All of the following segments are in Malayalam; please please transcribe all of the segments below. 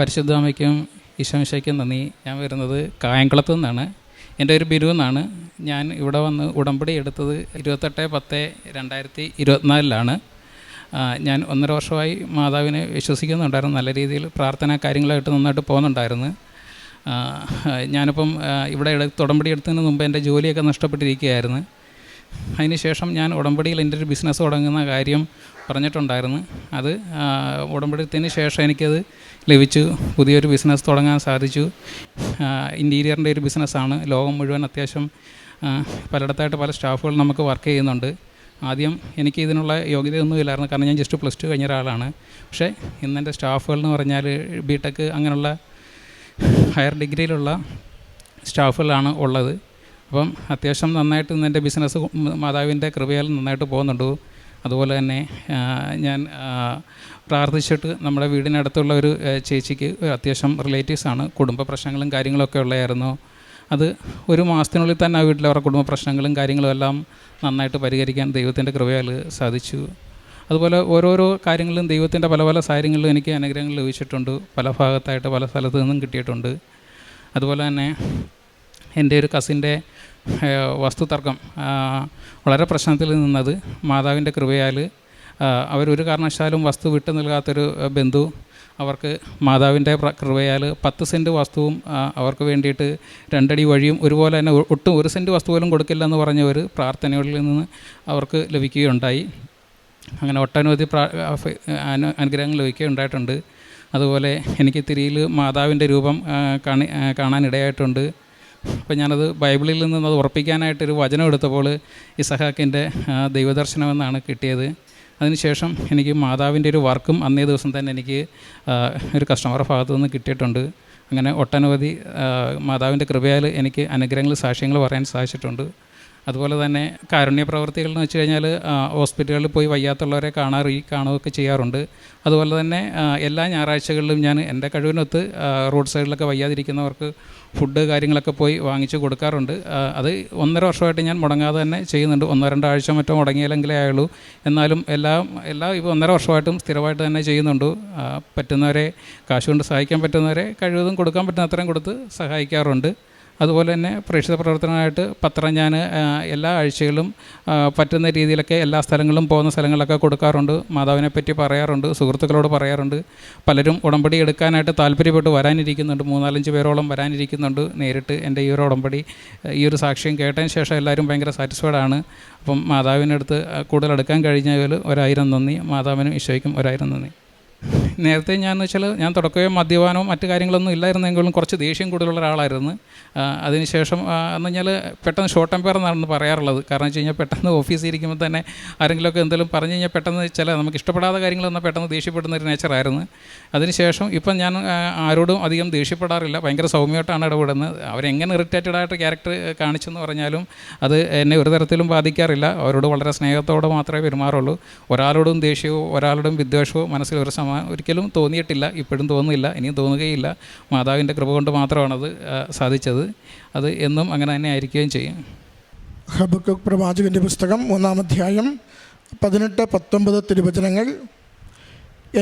പരിശുദ്ധാമയ്ക്കും ഈശോമിശിഹായ്ക്കും നന്ദി. ഞാൻ വരുന്നത് കായംകുളത്തു നിന്നാണ്. എൻ്റെ ഒരു ബിരു എന്നാണ്. ഞാൻ ഇവിടെ വന്ന് ഉടമ്പടി എടുത്തത് 28/10/2024 ഞാൻ 1.5 വർഷമായി മാതാവിനെ വിശ്വസിക്കുന്നുണ്ടായിരുന്നു. നല്ല രീതിയിൽ പ്രാർത്ഥനാ കാര്യങ്ങളായിട്ട് നന്നായിട്ട് പോകുന്നുണ്ടായിരുന്നു. ഞാനിപ്പം ഇവിടെ ഉടമ്പടി എടുത്തതിന് മുമ്പ് എൻ്റെ ജോലിയൊക്കെ നഷ്ടപ്പെട്ടിരിക്കുകയായിരുന്നു. അതിനുശേഷം ഞാൻ ഉടമ്പടിയിൽ എൻ്റെ ഒരു ബിസിനസ് തുടങ്ങുന്ന കാര്യം പറഞ്ഞിട്ടുണ്ടായിരുന്നു. അത് ഉടമ്പടി എടുത്തതിന് ശേഷം എനിക്കത് ലഭിച്ചു. പുതിയൊരു ബിസിനസ് തുടങ്ങാൻ സാധിച്ചു. ഇൻറ്റീരിയറിൻ്റെ ഒരു ബിസിനസ്സാണ്. ലോകം മുഴുവൻ അത്യാവശ്യം പലയിടത്തായിട്ട് പല സ്റ്റാഫുകൾ നമുക്ക് വർക്ക് ചെയ്യുന്നുണ്ട്. ആദ്യം എനിക്ക് ഇതിനുള്ള യോഗ്യതയൊന്നും ഇല്ലായിരുന്നു, കാരണം ഞാൻ ജസ്റ്റ് +2 കഴിഞ്ഞ ഒരാളാണ്. പക്ഷേ ഇന്നെൻ്റെ സ്റ്റാഫുകൾ എന്ന് പറഞ്ഞാൽ ബിടെക് അങ്ങനെയുള്ള ഹയർ ഡിഗ്രിയിലുള്ള സ്റ്റാഫുകളാണ് ഉള്ളത്. അപ്പം അത്യാവശ്യം നന്നായിട്ട് ഇന്നെൻ്റെ ബിസിനസ് മാതാവിൻ്റെ കൃപയാൽ നന്നായിട്ട് പോകുന്നുണ്ട്. അതുപോലെ തന്നെ ഞാൻ പ്രാർത്ഥിച്ചിട്ട് നമ്മുടെ വീടിനടുത്തുള്ള ഒരു ചേച്ചിക്ക് അത്യാവശ്യം റിലേറ്റീവ്സാണ്, കുടുംബ പ്രശ്നങ്ങളും കാര്യങ്ങളൊക്കെ ഉള്ളതായിരുന്നു. അത് 1 മാസത്തിനുള്ളിൽ തന്നെ ആ വീട്ടിലെ അവരുടെ കുടുംബ പ്രശ്നങ്ങളും കാര്യങ്ങളും എല്ലാം നന്നായിട്ട് പരിഹരിക്കാൻ ദൈവത്തിൻ്റെ കൃപയാൽ സാധിച്ചു. അതുപോലെ ഓരോരോ കാര്യങ്ങളിലും ദൈവത്തിൻ്റെ പല പല കാര്യങ്ങളിലും എനിക്ക് അനുഗ്രഹങ്ങൾ ലഭിച്ചിട്ടുണ്ട്. പല ഭാഗത്തായിട്ട് പല സ്ഥലത്തു നിന്നും കിട്ടിയിട്ടുണ്ട്. അതുപോലെ തന്നെ എൻ്റെ ഒരു കസിൻ്റെ വസ്തുതർക്കം വളരെ പ്രശ്നത്തിൽ നിന്നത് മാതാവിൻ്റെ കൃപയാൽ അവരൊരു കാരണവശാലും വസ്തു വിട്ടു നൽകാത്തൊരു ബന്ധു അവർക്ക് മാതാവിൻ്റെ കൃപയാൽ 10 സെൻറ്റ് വസ്തുവും അവർക്ക് വേണ്ടിയിട്ട് 2 അടി വഴിയും ഒരുപോലെ തന്നെ ഒട്ടും 1 സെൻറ്റ് വസ്തു പോലും കൊടുക്കില്ല എന്ന് പറഞ്ഞ ഒരു പ്രാർത്ഥനകളിൽ നിന്ന് അവർക്ക് ലഭിക്കുകയുണ്ടായി. അങ്ങനെ ഒട്ടനവധി അനുഗ്രഹങ്ങൾ ലഭിക്കുകയുണ്ടായിട്ടുണ്ട്. അതുപോലെ എനിക്ക് തിരിയിൽ മാതാവിൻ്റെ രൂപം കാണാനിടയായിട്ടുണ്ട്. അപ്പോൾ ഞാനത് ബൈബിളിൽ നിന്ന് അത് ഉറപ്പിക്കാനായിട്ടൊരു വചനം എടുത്തപ്പോൾ ഇസഹാക്കിൻ്റെ ദൈവദർശനമെന്നാണ് കിട്ടിയത്. അതിനുശേഷം എനിക്ക് മാതാവിൻ്റെ ഒരു വർക്കും അന്നേ ദിവസം തന്നെ എനിക്ക് ഒരു കസ്റ്റമറുടെ ഭാഗത്തു നിന്ന് കിട്ടിയിട്ടുണ്ട്. അങ്ങനെ ഒട്ടനവധി മാതാവിൻ്റെ കൃപയാൽ എനിക്ക് അനുഗ്രഹങ്ങൾ സാക്ഷ്യങ്ങൾ പറയാൻ സാധിച്ചിട്ടുണ്ട്. അതുപോലെ തന്നെ കാരുണ്യ പ്രവർത്തികൾ എന്ന് വെച്ച് കഴിഞ്ഞാൽ ഹോസ്പിറ്റലുകളിൽ പോയി വയ്യാത്തുള്ളവരെ കാണുകയൊക്കെ ചെയ്യാറുണ്ട്. അതുപോലെ തന്നെ എല്ലാ ഞായറാഴ്ചകളിലും ഞാൻ എൻ്റെ കഴിവിനൊത്ത് റോഡ് സൈഡിലൊക്കെ വയ്യാതിരിക്കുന്നവർക്ക് ഫുഡ് കാര്യങ്ങളൊക്കെ പോയി വാങ്ങിച്ച് കൊടുക്കാറുണ്ട്. അത് 1.5 വർഷമായിട്ട് ഞാൻ മുടങ്ങാതെ തന്നെ ചെയ്യുന്നുണ്ട്. 1-2 ആഴ്ച മറ്റോ മുടങ്ങിയാലെങ്കിലേ ആയുള്ളൂ. എന്നാലും എല്ലാ ഇപ്പോൾ 1.5 വർഷമായിട്ടും സ്ഥിരമായിട്ട് തന്നെ ചെയ്യുന്നുണ്ട്. പറ്റുന്നവരെ കാശ് കൊണ്ട് സഹായിക്കാൻ പറ്റുന്നവരെ കഴിവതും കൊടുക്കാൻ പറ്റുന്ന അത്രയും കൊടുത്ത് സഹായിക്കാറുണ്ട്. അതുപോലെ തന്നെ പ്രേക്ഷിത പ്രവർത്തനമായിട്ട് പത്രം ഞാൻ എല്ലാ ആഴ്ചകളിലും പറ്റുന്ന രീതിയിലൊക്കെ എല്ലാ സ്ഥലങ്ങളിലും പോകുന്ന സ്ഥലങ്ങളിലൊക്കെ കൊടുക്കാറുണ്ട്. മാതാവിനെ പറ്റി പറയാറുണ്ട്, സുഹൃത്തുക്കളോട് പറയാറുണ്ട്. പലരും ഉടമ്പടി എടുക്കാനായിട്ട് താല്പര്യപ്പെട്ട് വരാനിരിക്കുന്നുണ്ട്. 3-4-5 പേരോളം വരാനിരിക്കുന്നുണ്ട് നേരിട്ട്. എൻ്റെ ഈ ഒരു ഉടമ്പടി ഈ ഒരു സാക്ഷ്യം കേട്ടതിന് ശേഷം എല്ലാവരും ഭയങ്കര സാറ്റിസ്ഫൈഡാണ്. അപ്പം മാതാവിനടുത്ത് കൂടുതൽ എടുക്കാൻ കഴിഞ്ഞതിൽ 1000 നന്ദി. മാതാവിനും ഈശോയ്ക്കും 1000 നന്ദി. നേരത്തെ ഞാൻ തുടക്കമേ മദ്യപാനവും മറ്റു കാര്യങ്ങളൊന്നും ഇല്ലായിരുന്നെങ്കിലും കുറച്ച് ദേഷ്യം കൂടുതലുള്ള ഒരാളായിരുന്നു. അതിനുശേഷം എന്ന് പറഞ്ഞാൽ പെട്ടെന്ന് ഷോർട്ട് ടെമ്പർ എന്നാണ് പറയാറുള്ളത്. കാരണം വെച്ച് കഴിഞ്ഞാൽ പെട്ടെന്ന് ഓഫീസിൽ ഇരിക്കുമ്പോൾ തന്നെ ആരെങ്കിലുമൊക്കെ എന്തെങ്കിലും പറഞ്ഞു കഴിഞ്ഞാൽ പെട്ടെന്ന് നമുക്ക് ഇഷ്ടപ്പെടാത്ത കാര്യങ്ങളൊന്നും പെട്ടെന്ന് ദേഷ്യപ്പെടുന്ന ഒരു നേച്ചറായിരുന്നു. അതിനുശേഷം ഇപ്പം ഞാൻ ആരോടും അധികം ദേഷ്യപ്പെടാറില്ല. ഭയങ്കര സൗമ്യമായിട്ടാണ് ഇടപെടുന്നത്. അവരെങ്ങനെ ഇറിറ്റേറ്റഡായിട്ട് ക്യാരക്ടർ കാണിച്ചെന്ന് പറഞ്ഞാലും അത് എന്നെ ഒരു തരത്തിലും ബാധിക്കാറില്ല. അവരോട് വളരെ സ്നേഹത്തോടെ മാത്രമേ പെരുമാറുള്ളൂ. ഒരാളോടും ദേഷ്യവും ഒരാളോടും വിദ്വേഷവും മനസ്സിൽ ഒരിക്കലും തോന്നിയിട്ടില്ല. ഇപ്പോഴും തോന്നുന്നില്ല, ഇനിയും തോന്നുകയില്ല. മാതാവിൻ്റെ കൃപ കൊണ്ട് മാത്രമാണത് സാധിച്ചത്. അത് എന്നും അങ്ങനെ തന്നെ ആയിരിക്കുകയും ചെയ്യും. ഹബക്കൂക്ക് പ്രവാചകൻ്റെ പുസ്തകം 3-ാം അധ്യായം 18-19 തിരുവചനങ്ങൾ.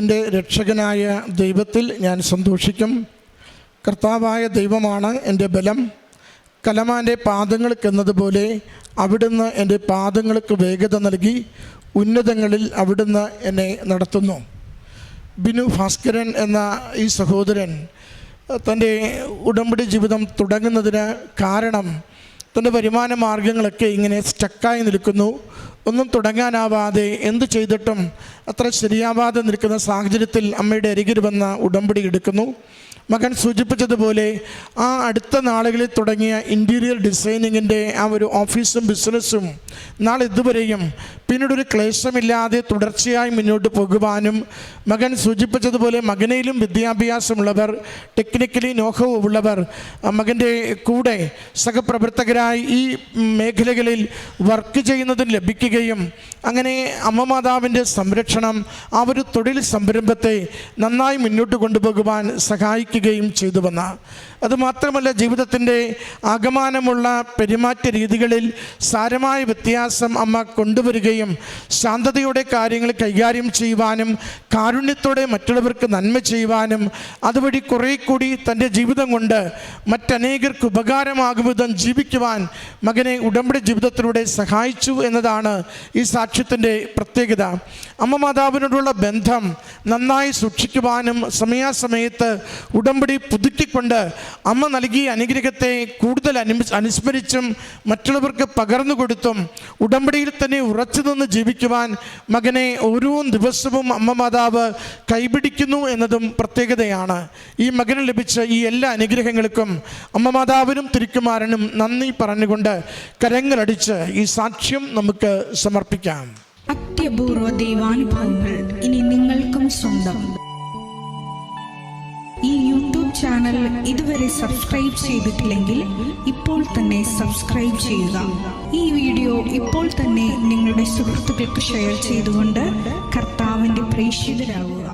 എൻ്റെ രക്ഷകനായ ദൈവത്തിൽ ഞാൻ സന്തോഷിക്കും. കർത്താവായ ദൈവമാണ് എൻ്റെ ബലം. കലമാൻ്റെ പാദങ്ങൾക്കെന്നതുപോലെ അവിടുന്ന് എൻ്റെ പാദങ്ങൾക്ക് വേഗത നൽകി. ഉന്നതങ്ങളിൽ അവിടുന്ന് എന്നെ നടത്തുന്നു. ബിനു ഭാസ്കരൻ എന്ന ഈ സഹോദരൻ തൻ്റെ ഉടമ്പടി ജീവിതം തുടങ്ങുന്നതിന് കാരണം തൻ്റെ വരുമാന മാർഗങ്ങളൊക്കെ ഇങ്ങനെ സ്റ്റക്കായി നിൽക്കുന്നു. ഒന്നും തുടങ്ങാനാവാതെ എന്ത് ചെയ്തിട്ടും അത്ര ശരിയാവാതെ നിൽക്കുന്ന സാഹചര്യത്തിൽ അമ്മയുടെ അരികിൽ വന്ന ഉടമ്പടി എടുക്കുന്നു. മകൻ സൂചിപ്പിച്ചതുപോലെ ആ അടുത്ത നാളുകളിൽ തുടങ്ങിയ ഇൻറ്റീരിയർ ഡിസൈനിങ്ങിൻ്റെ ആ ഒരു ഓഫീസും ബിസിനസ്സും നാളെ ഇതുവരെയും പിന്നീടൊരു ക്ലേശമില്ലാതെ തുടർച്ചയായി മുന്നോട്ട് പോകുവാനും, മകൻ സൂചിപ്പിച്ചതുപോലെ മകനയിലും വിദ്യാഭ്യാസമുള്ളവർ, ടെക്നിക്കലി നോഹവ് ഉള്ളവർ മകൻ്റെ കൂടെ സഹപ്രവർത്തകരായി ഈ മേഖലകളിൽ വർക്ക് ചെയ്യുന്നതിന് ലഭിക്കുകയും അങ്ങനെ അമ്മ മാതാവിൻ്റെ സംരക്ഷണം ആ ഒരു തൊഴിൽ സംരംഭത്തെ നന്നായി മുന്നോട്ട് കൊണ്ടുപോകുവാൻ സഹായിക്കുകയും ചെയ്തു വന്ന അതുമാത്രമല്ല, ജീവിതത്തിൻ്റെ ആകമാനമുള്ള പെരുമാറ്റ രീതികളിൽ സാരമായ വ്യത്യാസം അമ്മ കൊണ്ടുവരികയും ശാന്തതയോടെ കാര്യങ്ങൾ കൈകാര്യം ചെയ്യുവാനും കാരുണ്യത്തോടെ മറ്റുള്ളവർക്ക് നന്മ ചെയ്യുവാനും അതുവഴി കുറേ കൂടി തൻ്റെ ജീവിതം കൊണ്ട് മറ്റനേകർക്ക് ഉപകാരമാകും വിധം ജീവിക്കുവാൻ മകനെ ഉടമ്പടി ജീവിതത്തിലൂടെ സഹായിച്ചു എന്നതാണ് ഈ സാക്ഷ്യത്തിൻ്റെ പ്രത്യേകത. അമ്മ മാതാവിനോടുള്ള ബന്ധം നന്നായി സൂക്ഷിക്കുവാനും സമയാസമയത്ത് ഉടമ്പടി പുതുക്കിക്കൊണ്ട് അമ്മ നൽകിയ അനുഗ്രഹത്തെ കൂടുതൽ അനുസ്മരിച്ചും മറ്റുള്ളവർക്ക് പകർന്നു കൊടുത്തും ഉടമ്പടിയിൽ തന്നെ ഉറച്ചു നിന്ന് ജീവിക്കുവാൻ മകനെ ഓരോ ദിവസവും അമ്മ മാതാവ് കൈപിടിക്കുന്നു എന്നതും പ്രത്യേകതയാണ്. ഈ മകന് ലഭിച്ച ഈ എല്ലാ അനുഗ്രഹങ്ങൾക്കും അമ്മ മാതാവിനും തിരുക്കുമാരനും നന്ദി പറഞ്ഞുകൊണ്ട് കരങ്ങളടിച്ച് ഈ സാക്ഷ്യം നമുക്ക് സമർപ്പിക്കാം. അത്യപൂർവ ദൈവാനുഭവങ്ങൾ ഇനി നിങ്ങൾക്കും സ്വന്തം. ഈ യൂട്യൂബ് ചാനൽ ഇതുവരെ സബ്സ്ക്രൈബ് ചെയ്തിട്ടില്ലെങ്കിൽ ഇപ്പോൾ തന്നെ സബ്സ്ക്രൈബ് ചെയ്യുക. ഈ വീഡിയോ ഇപ്പോൾ തന്നെ നിങ്ങളുടെ സുഹൃത്തുക്കൾക്ക് ഷെയർ ചെയ്തുകൊണ്ട് കർത്താവിൻ്റെ പ്രേക്ഷിതരാകുക.